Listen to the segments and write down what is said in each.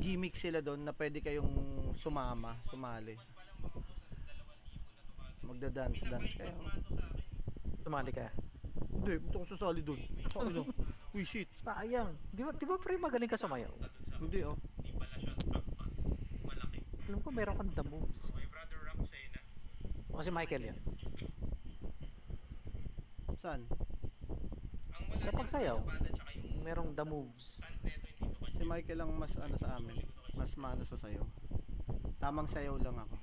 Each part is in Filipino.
gimmick sila doon na pwede kayong sumali. Magda-dance kayo. Sumali ka. Hindi, ito ko sasali doon. Sabi no, wisit. Sayang. Di ba pre magaling ka sumayaw? Hindi oh. Alam ko meron kang the moves. O si Michael yan. Saan? Sa pagsayaw, merong the moves. Si Michael lang mas ano sa amin. Mas mano sa sayaw. Tamang sayaw lang ako.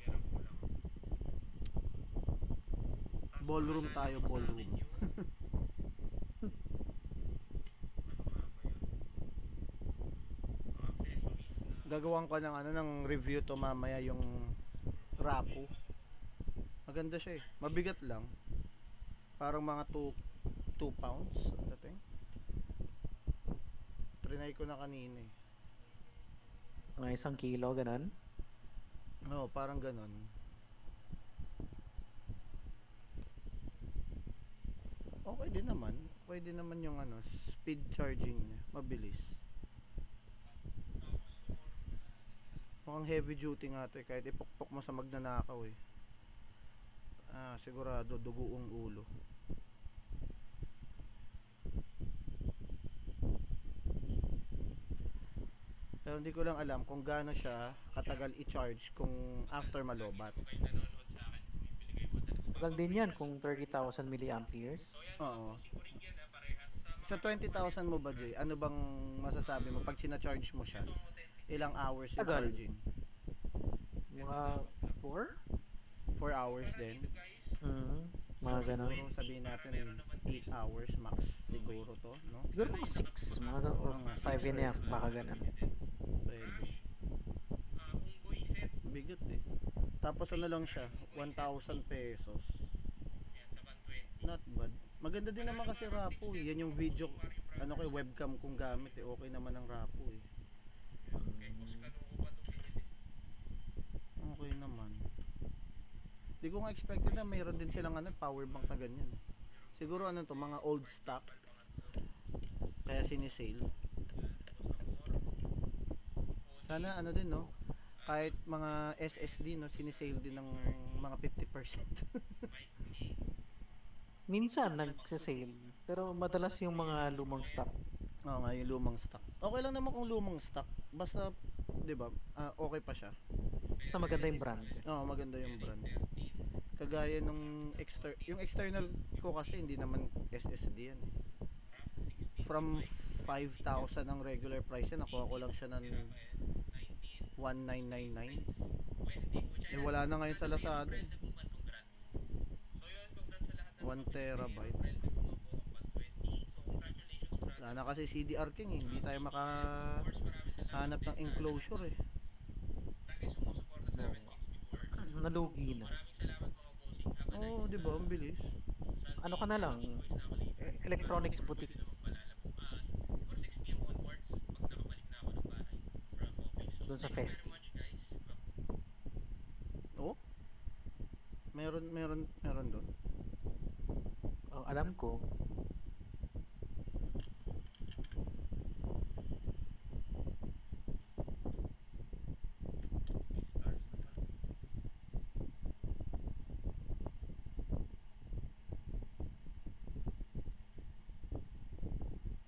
Ballroom tayo, ballroom. Gagawan ko ng ng review to mamaya yung Rapo. Maganda siya eh. Mabigat lang. Parang mga 2 pounds ang dating. Trinay ko na kanina eh. Mga 1 kilo, ganun? Oo, parang ganon. Okay din naman. Pwede naman yung speed charging niya. Mabilis. Mukhang heavy duty nga ito eh. Kahit ipukpok mo sa magnanakaw eh. Sigurado duguong ulo. Pero hindi ko lang alam kung gaano siya katagal i-charge kung after malobat. Tagal din yan kung 30,000 milliamperes. Oo. Sa 20,000 mo ba, Jay? Ano bang masasabi mo pag sina-charge mo siya? Ilang hours yung Tagal. charging? Mga 4? 4 hours din? Mga So, ganun. siguro sabihin natin 8 hours max siguro to, no? Siguro mga 6. Mga or 5 and a half. Baka ganun. Pwede. Bigat eh. Tapos ano lang siya, 1,000 pesos. Not bad. Maganda din naman kasi Rapo eh. Yan yung video, kay webcam kong gamit eh. Okay naman ang Rapo eh. Okay naman. Di ko nga expected na mayroon din silang power bank na ganyan. Siguro to, mga old stock. Kaya sinisale. Sana din no. Kahit mga SSD no, sinisale din ng mga 50%. Minsan nagsasale. Pero madalas yung mga lumang stock. Oo nga, yung lumang stock. Okay lang naman kung lumang stock. Basta, di ba, okay pa siya. Basta maganda yung brand. Oo, maganda yung brand. Kagaya nung yung external ko kasi hindi naman SSD yan. From 5,000 ang regular price yan, nakuha ko lang siya ng 1,999. Wala na ngayon sa Lazada. 1 terabyte. Wala na kasi CDR King eh. Hindi tayo makahanap ng enclosure eh. Nalugi na. Oo, di ba? Ang bilis. Ano ka na lang? Electronics boutique. Doon sa Festi. Oh? Meron doon. Ang alam ko,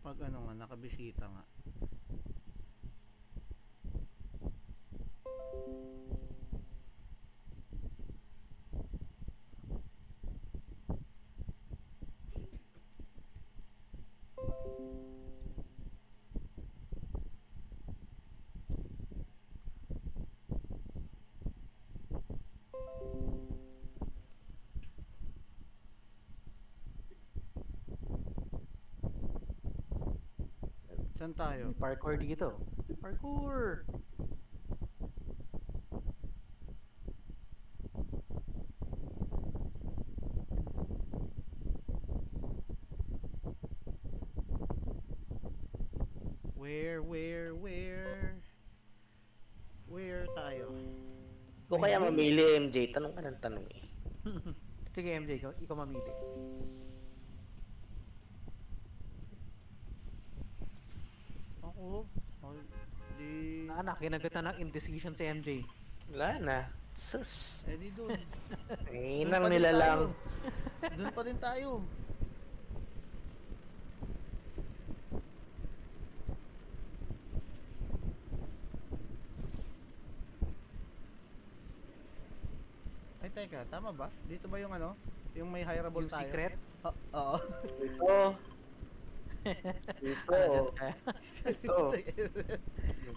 Pag nakabisita nga. Saan tayo? may parkour dito. Parkour! Where tayo? Kung kaya mamili MJ, tanong ka ng tanong eh. Sige MJ, ikaw mamili. Ako? Di... anak, kinagatan ng indecision si MJ. Wala na. Sus. Eh di doon. Inang nila lang. Doon pa din tayo. Ay teka, tama ba? Dito ba yung ano? Yung may hireable Yung tayo? secret? Oo. Dito. Dito. Dito.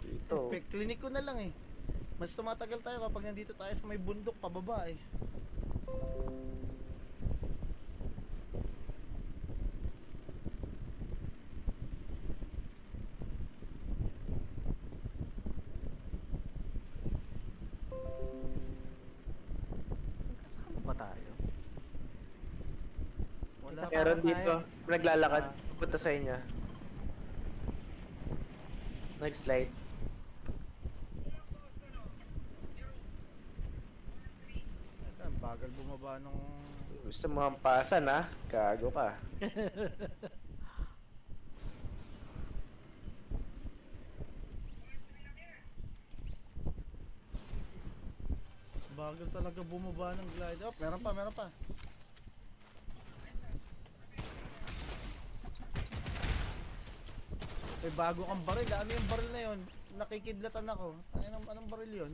Dito. Clinic ko na lang eh. Mas tumatagal tayo kapag nandito tayo sa may bundok pababa eh. Kasama ba tayo? Wala. Kita- Meron Kasama dito. tayo. Naglalakad. Punta sa inyo. Nag-slide. Ang bagal bumaba nung... Gusto mo hampasan ha? Gago ka. Bagal talaga bumaba ng glide. Oh, meron pa, meron pa. May bago kang baril. Ano yung baril na yun? Nakikidlatan ako. Anong baril yun?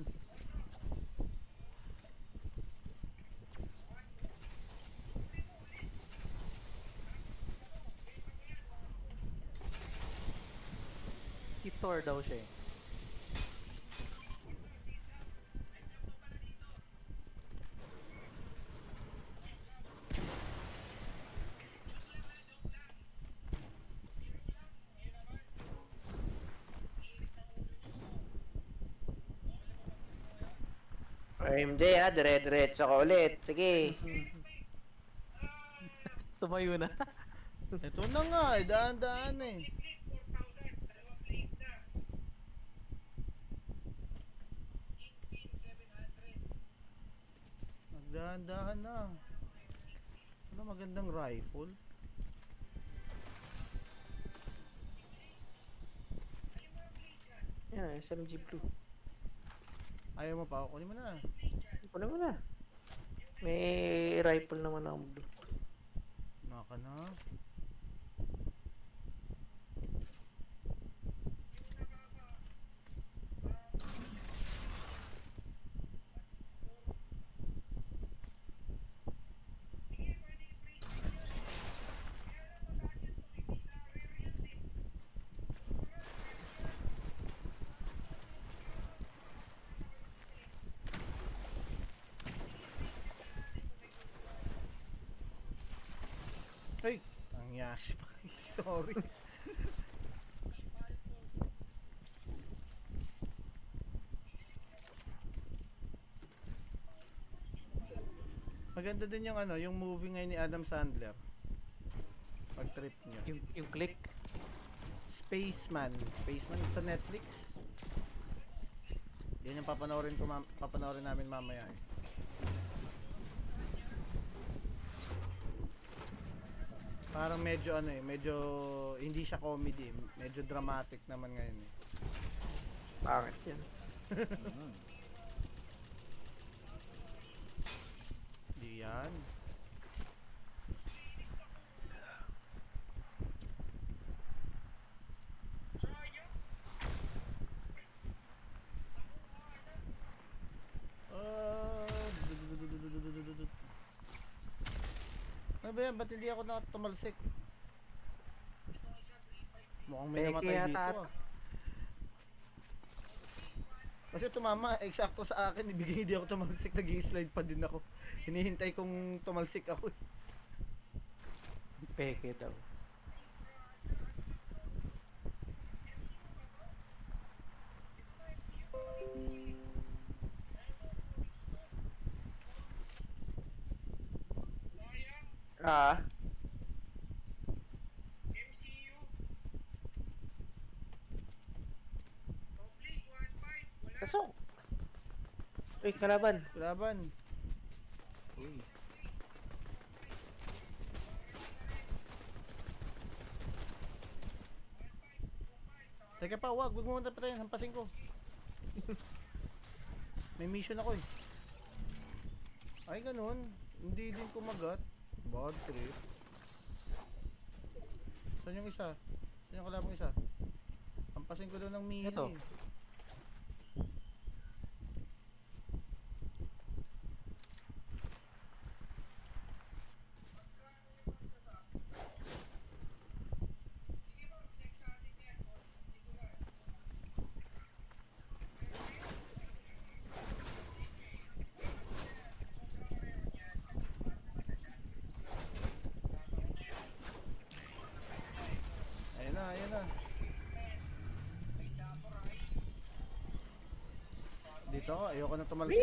Si Thor daw siya eh. MJ ha, dire-diretso ka ulit. Sige. Tumayo na. Ito na nga eh. Daan-daan eh. Nagdahan-dahan na. Ano magandang rifle? Yan, SMG Blue. Ayaw mo pa? Kunin mo na. Kunin mo na. May rifle naman akong blue. Naka na. Ay! Ang yash pa. Sorry. Maganda din yung ano, yung movie ngayon ni Adam Sandler. Pag trip niyo. Yung click. Spaceman. Spaceman sa Netflix. Yan yung papanoorin namin mamaya eh. Parang medyo ano eh, medyo hindi siya comedy, medyo dramatic naman ngayon eh. Pangit yan. Di yan. Ano ba yan? Ba't hindi ako nakatumalsik? Mukhang may Peke namatay yata dito at- ah. Kasi tumama, eksakto sa akin, ibigay hindi ako tumalsik, nag-i-slide pa din ako. Hinihintay kong tumalsik ako. Peke daw. Ah. Pasok. Uy, kalaban. Laban. Uy. Teka pa, wag mo muna patayin, hampasin ko. May mission ako eh. Ay ganun. Hindi din kumagat. Bad trip. Saan yung isa? Saan yung kalabang isa? Ampasin ko daw ng mini. Ito. Ayan na, ayan na. Dito ako, ayoko na tumalsik.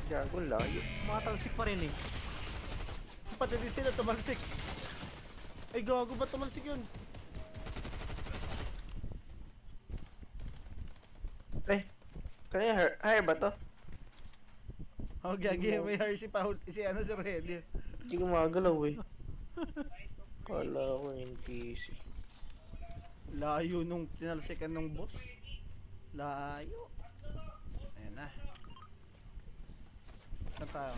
Gago, layo. Matalsik pa rin eh. Pati din sila tumalsik. Ay gago ba tumalsik yun? Eh, kanina hire ba to? Oh gagi, may hire si Paul, si ano si Reddy. Hindi ko magalaw eh. Kala ko NPC. Layo nung tinalsikan nung boss. Layo. Ayan na. Saan tayo?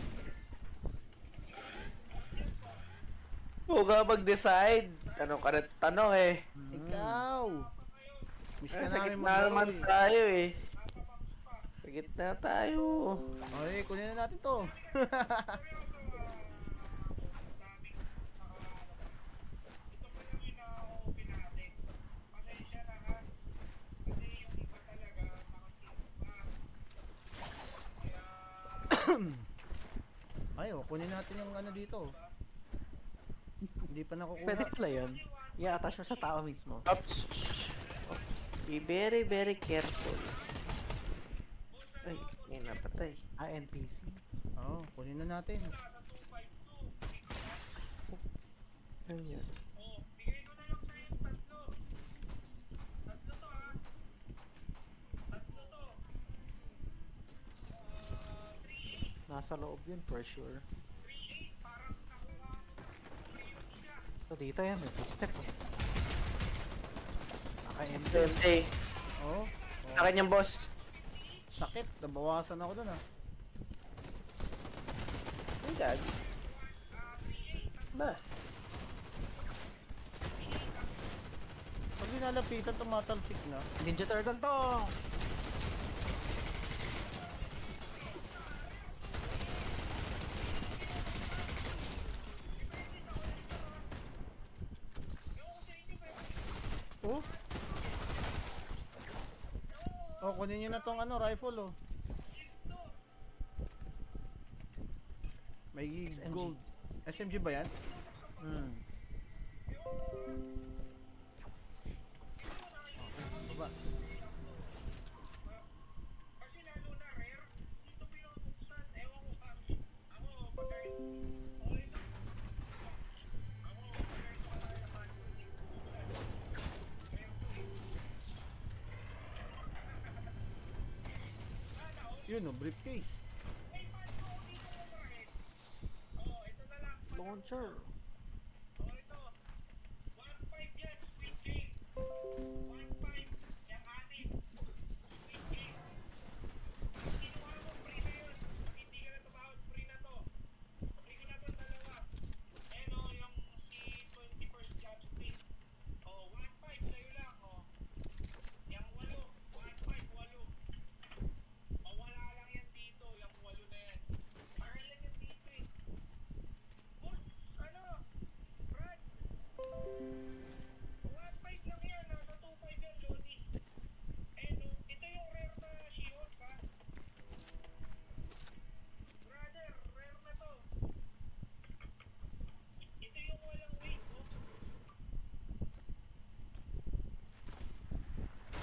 Huwag mag-decide. Tanong ka na tanong eh. Ikaw! Miss ka Sa namin gitna naman mag-roll. tayo eh. Sa gitna tayo. Ay, kunin na natin to. Ay, oh, kunin natin yung ano dito. Hindi pa nakukuha. Pwede pala yun. I-attach mo sa tao mismo. Oops. Be very, very careful. Ay, may napatay. Ah, NPC. Oo, kunin na natin. Ano yun? Nasa loob yun for sure. So dito yan, may footstep eh. Naka-MP. Hey, Oo. akin yung boss. Sakit, nabawasan ako dun ah. Ay, gagi. Ba? Pag linalapitan, tumatalsik na. Ninja Turtle to! Oh? Oh, kunin nyo na tong ano, rifle oh. May SMG. gold. SMG ba yan? Hmm. Baba. Yun oh, briefcase. Launcher.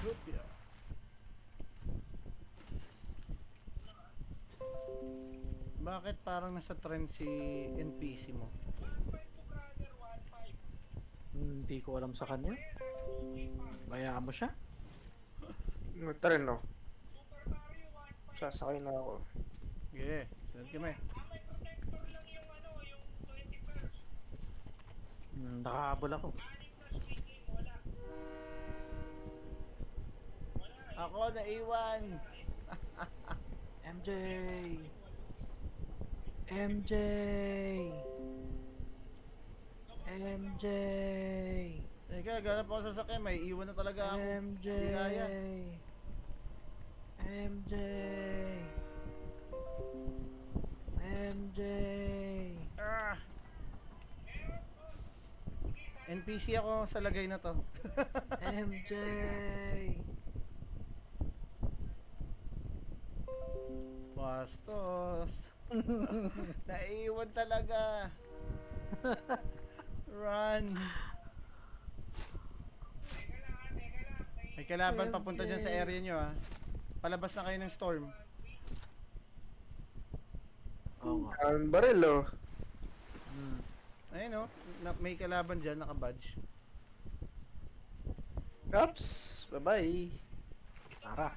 Rupia. Bakit parang nasa trend si NPC mo? Hindi ko alam sa kanya. Bayaan mo siya? Ito rin, no? Sasakay na ako. Yeah, sunod kami. Nakahabol ako. Ako naiwan. MJ! MJ! MJ! Teka, ganap ako sa sasakyan. May iwan na talaga ako. MJ! Hindi kaya. MJ! MJ! Ah! NPC ako sa lagay na to. MJ! Bastos. Naiwan talaga. Run. May kalaban papunta dyan sa area nyo ah. Palabas na kayo ng storm. Oo nga. Ang baril, oh. Ayun oh, may kalaban dyan, naka-badge. Caps, bye-bye. Tara.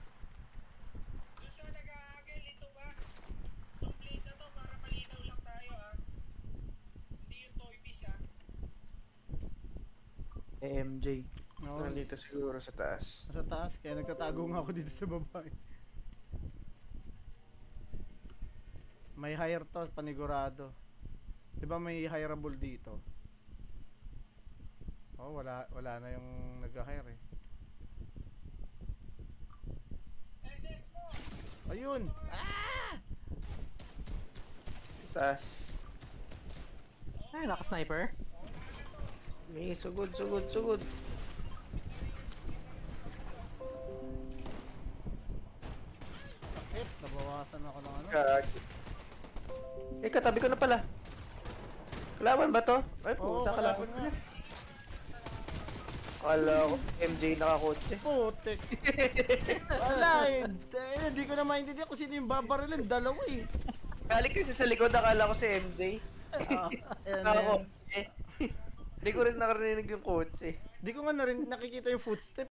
MJ. No, Nandito siguro sa taas. nasa taas, kaya nagtatago nga ako dito sa baba. May hire to, panigurado. Diba may hireable dito? Oh, wala na yung nag-hire eh. Ayun! Ah! Taas. Ay, naka-sniper. May sugod, sugod, sugod. Sakit, nabawasan ako ng ano. Kagi. Eh, katabi ko na pala. Kalaban ba to? Ay, Oo, puta, kalaban kalaban nga. Akala ko, MJ nakakotse. Putik. Wala eh. Hindi ko na maintindihan kung sino yung babarilin. Dalawa eh. Galing kasi sa likod, akala ko si MJ. Ah, ayan, ayan. Nakakotse. Hindi ko rin nakarinig yung kotse. Di ko nga na rin nakikita yung footstep.